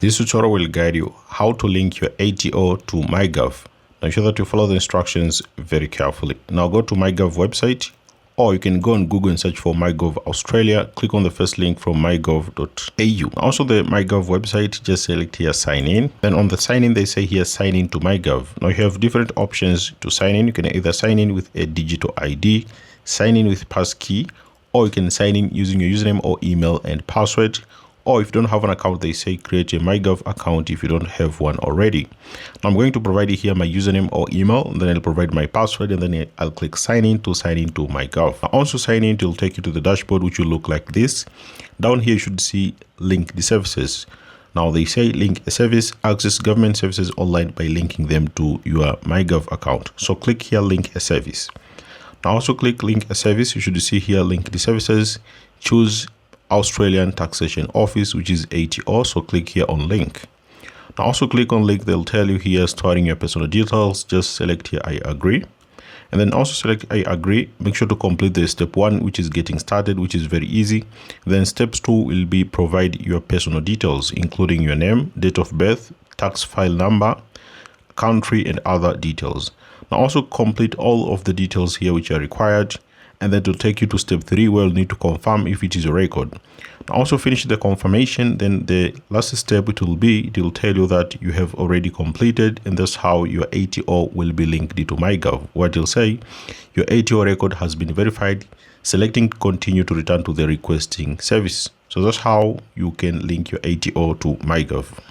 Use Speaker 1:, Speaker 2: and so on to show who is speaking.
Speaker 1: This tutorial will guide you how to link your ATO to myGov. Now ensure that you follow the instructions very carefully. Now go to myGov website, or you can go on Google and search for myGov Australia. Click on the first link from mygov.au. Also the myGov website, just select here sign in. Then on the sign in, they say here sign in to myGov. Now you have different options to sign in. You can either sign in with a digital ID, sign in with passkey, or you can sign in using your username or email and password. Or if you don't have an account, they say create a myGov account if you don't have one already. Now I'm going to provide here my username or email, and then I'll provide my password, and then I'll click sign in to myGov. Now also sign in, it will take you to the dashboard, which will look like this. Down here you should see link the services. Now they say link a service, access government services online by linking them to your myGov account. So click here link a service. Now also click link a service. You should see here link the services, choose Australian Taxation Office, which is ATO. So click here on link. Now also click on link. They'll tell you here storing your personal details. Just select here I agree, and then also select I agree. Make sure to complete the step 1, which is getting started, which is very easy. Then steps 2 will be provide your personal details, including your name, date of birth, tax file number, country, and other details. Now also complete all of the details here which are required, and then to take you to step 3, where you'll need to confirm if it is a record. Now also finish the confirmation. Then the last step, it will tell you that you have already completed, and that's how your ATO will be linked to myGov. What it'll say, your ATO record has been verified. Selecting continue to return to the requesting service. So that's how you can link your ATO to myGov.